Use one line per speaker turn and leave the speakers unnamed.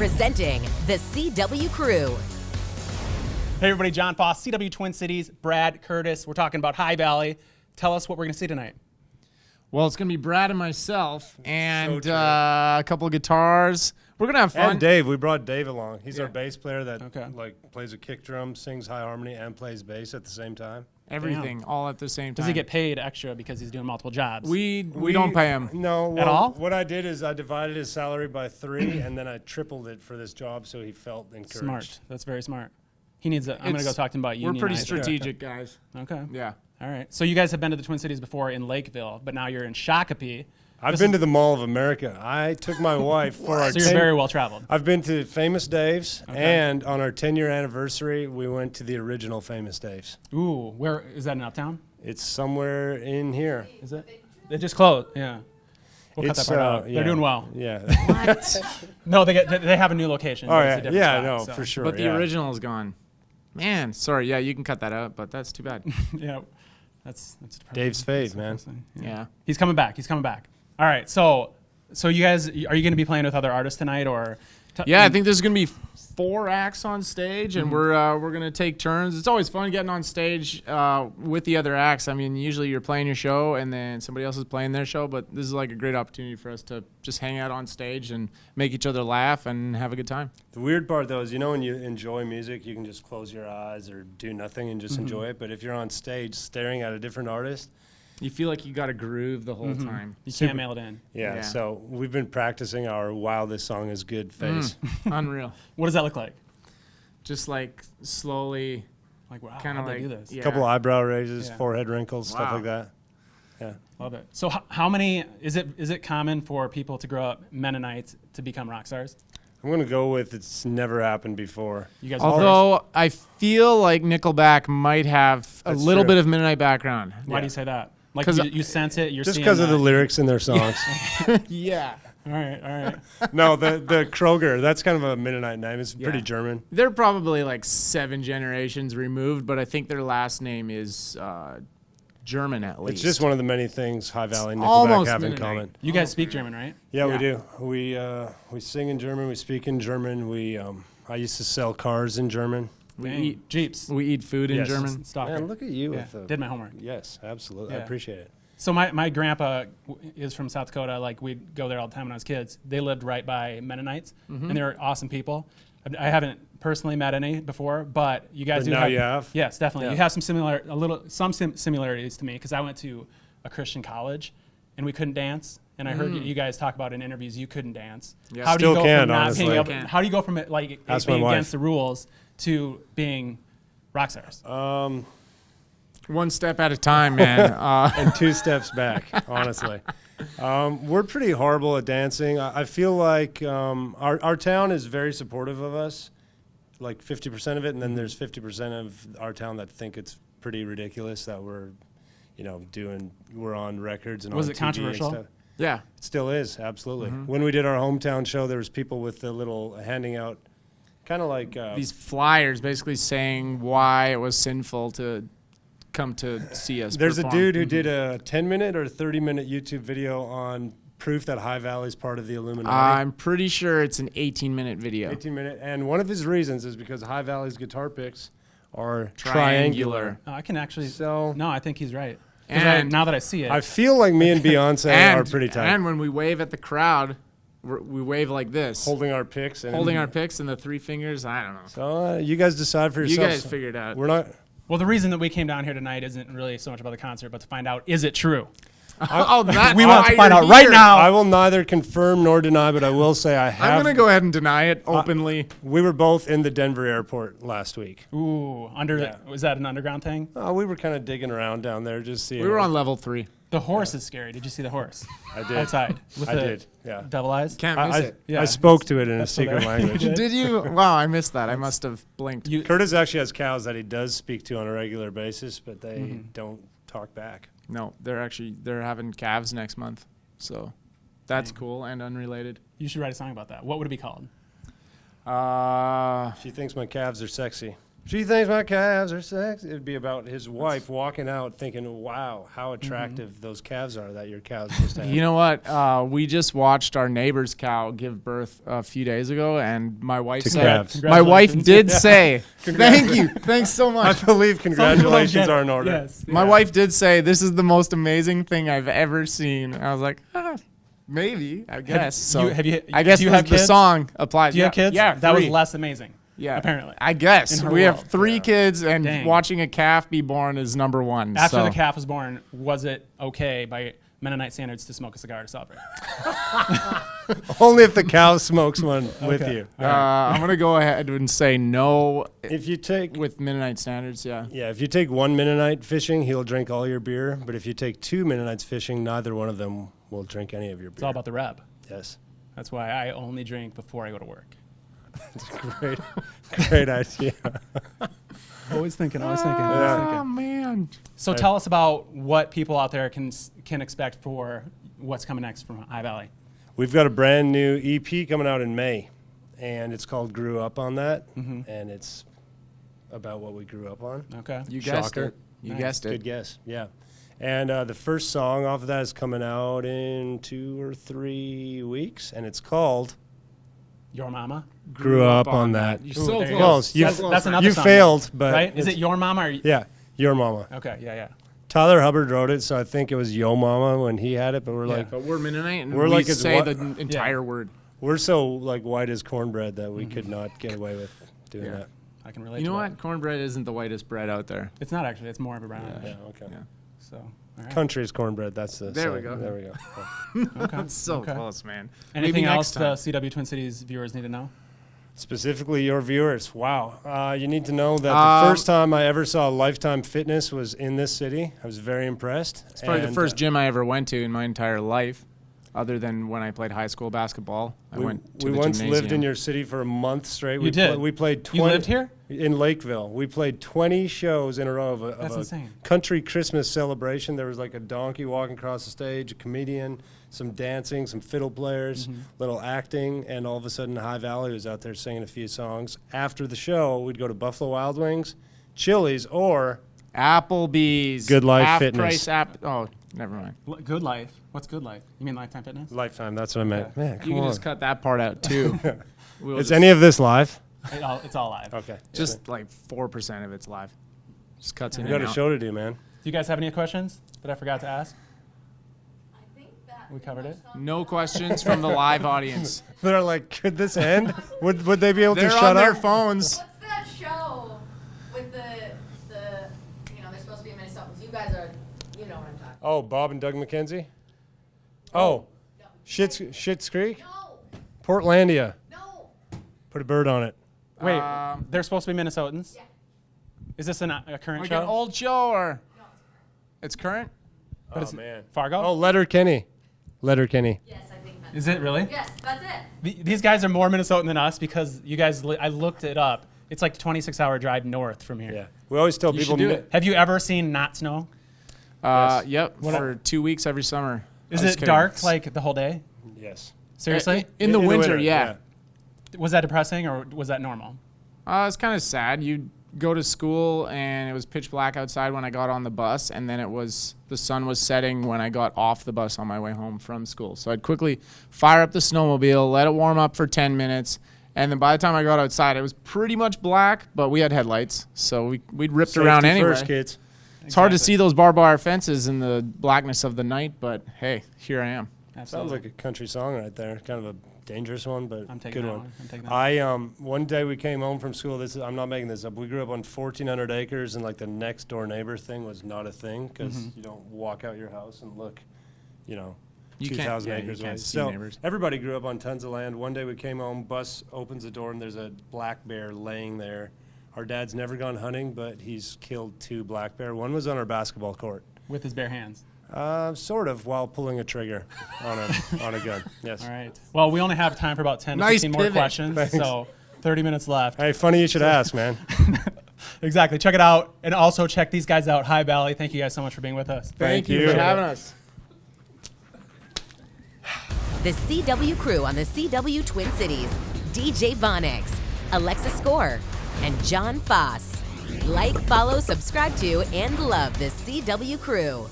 Presenting the CW Crew.
Hey everybody, John Foss, CW Twin Cities, Brad, Curtis. We're talking about High Valley. Tell us what we're going to see tonight.
Well, it's going to be Brad and myself and a couple of guitars. We're going to have fun.
And Dave. We brought Dave along. He's our bass player that
Okay.
plays a kick drum, sings high harmony, and plays bass at the same time.
Everything, all at the same time.
Does he get paid extra because he's doing multiple jobs?
We don't pay him.
No.
At all?
What I did is I divided his salary by 3, and then I tripled it for this job so he felt encouraged.
Smart. That's very smart. He needs a, I'm going to go talk to him about
We're pretty
unionizing.
strategic guys.
Okay.
Yeah.
All right. So you guys have been to the Twin Cities before in Lakeville, but now you're in Shakopee.
I've been to the Mall of America. I took my wife for our
So you're very well traveled.
I've been to Famous Dave's, and on our 10-year anniversary, we went to the original Famous Dave's.
Ooh, where is that in Uptown?
It's somewhere in here.
Is it? They just closed. Yeah. We'll cut
It's,
that part out.
yeah.
They're doing well.
Yeah.
No, they have a new location.
Oh,
It's a
yeah.
different
Yeah,
spot,
no,
so.
for sure.
But the
yeah.
original is gone. Man, sorry. Yeah, you can cut that out, but that's too bad.
Yeah. That's
Dave's fave, man.
Yeah.
He's coming back. He's coming back. All right. So you guys, are you going to be playing with other artists tonight, or?
Yeah, I think there's going to be 4 acts on stage, and we're going to take turns. It's always fun getting on stage with the other acts. I mean, usually you're playing your show, and then somebody else is playing their show, but this is like a great opportunity for us to just hang out on stage and make each other laugh and have a good time.
The weird part, though, is when you enjoy music, you can just close your eyes or do nothing and just enjoy it. But if you're on stage staring at a different artist,
You feel like you got to groove the whole time.
You can't mail it in.
yeah,
Yeah.
So we've been practicing our "Wow, this song is good" face.
Unreal.
What does that look like?
Just like slowly,
Like, wow,
kind of
how'd they
like
do this?
yeah.
Couple eyebrow raises,
Yeah.
forehead wrinkles, stuff
Wow.
like that. Yeah.
Love it. So how many, is it common for people to grow up Mennonites to become rock stars?
I'm gonna go with it's never happened before.
You guys
Although I feel like Nickelback might have a
That's
little
true.
bit of Mennonite background.
Why do you say that? Like
'Cause
you sense it, you're
Just
seeing
because of the
that.
lyrics in their songs.
Yeah.
All right.
No, the Kroger, that's kind of a Mennonite name. It's pretty German.
They're probably like 7 generations removed, but I think their last name is German at least.
It's just one of the many things High Valley and Nickelback
almost
have in
Mennonite.
common.
You guys speak German, right?
Yeah, we
Yeah.
do. We sing in German. We speak in German. I used to sell cars in German.
we
Dang.
eat
Jeeps.
we eat food in
Yes.
German.
Stalker.
Man, look at you
Yeah,
with the.
did my homework.
Yes, absolutely. I
Yeah.
appreciate it.
So my grandpa is from South Dakota. Like, we'd go there all the time when I was kids. They lived right by Mennonites, and they were awesome people. I haven't personally met any before, but you guys
But
do
now
have.
you have?
Yes, definitely.
Yeah.
You have some similarities to me, because I went to a Christian college, and we couldn't dance. And I heard you guys talk about in interviews you couldn't dance.
Yeah.
How do you
Still
go
can't,
from not
honestly.
being able,
Can't.
How do you go from it like
Ask my
being
wife.
against the rules to being rock stars?
One step at a time, man.
And 2 steps back, honestly. We're pretty horrible at dancing. I feel like our town is very supportive of us, like 50% of it, and then there's 50% of our town that think it's pretty ridiculous that we're on records and
Was
on
it
TV
controversial?
and stuff.
Yeah.
It still is, absolutely. When we did our hometown show, there was people with the little handing out, kind of like
These flyers basically saying why it was sinful to come to see us.
there's a
perform.
dude who did a 10-minute or 30-minute YouTube video on proof that High Valley is part of the Illuminati.
I'm pretty sure it's an 18-minute video.
18-minute, and one of his reasons is because High Valley's guitar picks are
Triangular.
triangular.
No, I can actually.
So
No, I think he's right. 'Cause
And-
now that I see it,
I feel like me and Beyonce are pretty tight.
And when we wave at the crowd, we wave like this,
Holding our picks. And
holding our picks and the 3 fingers. I don't know.
So you guys decide for
You
yourselves.
guys figure it out.
We're not.
well, the reason that we came down here tonight isn't really so much about the concert, but to find out, is it true?
Oh, that's
We want to
why
find
you're
out right
here.
now.
I will neither confirm nor deny, but I will say I have.
I'm going to go ahead and deny it openly.
We were both in the Denver airport last week.
Ooh, was that an underground thing?
We were kind of digging around down there, just seeing.
We were on level 3.
The horse is scary. Did you see the horse?
I did.
Outside. With
I
the
did. Yeah.
Double eyes?
Can't miss
I
it.
Yeah.
I spoke to it in a
That's
secret
hilarious.
language.
Did you? Wow, I missed that. I must have blinked.
Curtis actually has cows that he does speak to on a regular basis, but they don't talk back.
No, they're having calves next month. So that's cool and unrelated.
You should write a song about that. What would it be called?
She thinks my calves are sexy. She thinks my calves are sexy. It'd be about his wife walking out thinking, wow, how attractive those calves are that your cows just had.
You know what? We just watched our neighbor's cow give birth a few days ago, and my wife
To
said,
calves.
my wife
Congratulations.
did say, thank you. Thanks so
I
much.
believe congratulations
Some people
are in order.
Yes.
My wife did say, this is the most amazing thing I've ever seen. I was like, maybe, I guess. So
have you-
I guess
do you
the,
have
the
kids?
song applies.
Do you have kids?
Yeah,
That was
three.
less amazing.
Yeah,
apparently.
I guess
In her
we have
world.
3 kids, and
Dang.
watching a calf be born is number one.
After
so.
the calf was born, was it okay by Mennonite standards to smoke a cigar to celebrate?
Only if the cow smokes one with
Okay.
you.
I'm gonna go ahead and say no
If you take
with Mennonite standards. Yeah.
if you take one Mennonite fishing, he'll drink all your beer. But if you take 2 Mennonites fishing, neither one of them will drink any of your beer.
It's all about the rep.
Yes.
That's why I only drink before I go to work.
Great, great idea.
Always thinking, always
Oh man.
So tell us about what people out there can expect for what's coming next from High Valley.
We've got a brand new EP coming out in May, and it's called "Grew Up on That," and it's about what we grew up on.
Okay.
You guessed
Shocker.
it. You
Nice.
guessed
Good
it.
guess. Yeah. And the first song off of that is coming out in 2 or 3 weeks, and it's called
Your Mama?
"Grew Up on That."
You're
Ooh,
so
there you
close.
go.
You-
That's another
You
song.
failed, but
Right? Is
it's-
it Your Mama? Or
Yeah, "Your Mama."
Okay, yeah.
Tyler Hubbard wrote it, so I think it was "Yo Mama" when he had it. But we're
Yeah.
like,
But we're Mennonite, and
We're
we
like it's
say
what-
the entire word.
we're so like white as cornbread that we could not get away with doing
Yeah.
that.
I can relate
You know
to
what?
that.
Cornbread isn't the whitest bread out there.
It's not actually. It's more of a brown.
Yeah. Okay.
Yeah.
So, all right.
Country is cornbread. That's the.
There we
saying.
go.
There we go.
Okay.
So
Okay.
close, man.
Anything
Maybe
else
next
the
time.
CW Twin Cities viewers need to know?
Specifically, your viewers. Wow. You need to know that the first time I ever saw Lifetime Fitness was in this city. I was very impressed.
It's probably the first gym I ever went to in my entire life, other than when I played high school basketball. I went to
we
the
once lived in
gymnasium.
your city for a month straight.
You did?
We played 20.
You lived here?
In Lakeville. We played 20 shows in a row of
That's
a
insane.
country Christmas celebration. There was like a donkey walking across the stage, a comedian, some dancing, some fiddle players, little acting, and all of a sudden High Valley was out there singing a few songs. After the show, we'd go to Buffalo Wild Wings, Chili's, or
Applebee's.
Good Life
half
Fitness.
Price oh, never mind.
Good Life. What's Good Life? You mean Lifetime Fitness?
Lifetime. That's what I meant.
Okay.
Man, come
You can
on.
just cut that part out too. We'll
Is
just-
any of this live?
It's all live.
Okay.
just like 4% of it's live. Just cuts in
We got
and
a
out.
show to do, man.
Do you guys have any questions that I forgot to ask?
I think that
We covered it.
No questions from the live audience.
They're like, could this end? Would they be able
They're
to
on
shut
their
up?
phones.
What's that show with the they're supposed to be in Minnesotans. You guys are, you know what I'm talking.
Oh, Bob and Doug McKenzie? Oh, Schitt's Creek?
No,
Portlandia.
no.
Put a bird on it.
Wait, they're supposed to be Minnesotans?
Yeah.
Is this a current
Like
show?
an old show or? It's current?
But it's
man.
Fargo?
Oh, Letterkenny. Letterkenny.
Yes, I think that's.
Is it really?
Yes, that's it.
These guys are more Minnesotan than us because you guys, I looked it up. It's like a 26-hour drive north from here.
Yeah. We always tell
You
people.
should do it.
Have you ever seen not snow?
Yep. For 2 weeks every summer.
Is
Just
it
kidding.
dark like the whole day?
Yes.
Seriously?
In the winter, yeah.
Was that depressing or was that normal?
It's kind of sad. You go to school and it was pitch black outside when I got on the bus, and then the sun was setting when I got off the bus on my way home from school. So I'd quickly fire up the snowmobile, let it warm up for 10 minutes, and then by the time I got outside, it was pretty much black, but we had headlights, so we'd ripped around
Safety
anyway.
first, kids.
It's hard to
Exactly.
see those barbed wire fences in the blackness of the night, but hey, here I am.
Absolutely.
Sounds like a country song right there. Kind of a dangerous one, but
I'm taking
good
that
one.
one. I'm taking that
One day we came home from school. I'm not making this up. We grew up on 1,400 acres, and like the next door neighbor thing was not a thing because you don't walk out your house and look,
You
2,000
can't- yeah,
acres
you can't
away.
see
So
neighbors.
everybody grew up on tons of land. One day we came home, bus opens the door, and there's a black bear laying there. Our dad's never gone hunting, but he's killed 2 black bear. One was on our basketball court.
With his bare hands.
Sort of, while pulling a trigger on a gun. Yes.
All right. Well, we only have time for about 10 to
Nice
15 more
pivot.
questions,
Thanks.
so 30 minutes left.
Hey, funny you should ask, man.
Exactly. Check it out. And also check these guys out, High Valley. Thank you guys so much for being with us.
Thank you
you.
for having us.
The CW crew on the CW Twin Cities. DJ Vonix, Alexa Score, and John Foss. Like, follow, subscribe to, and love the CW Crew.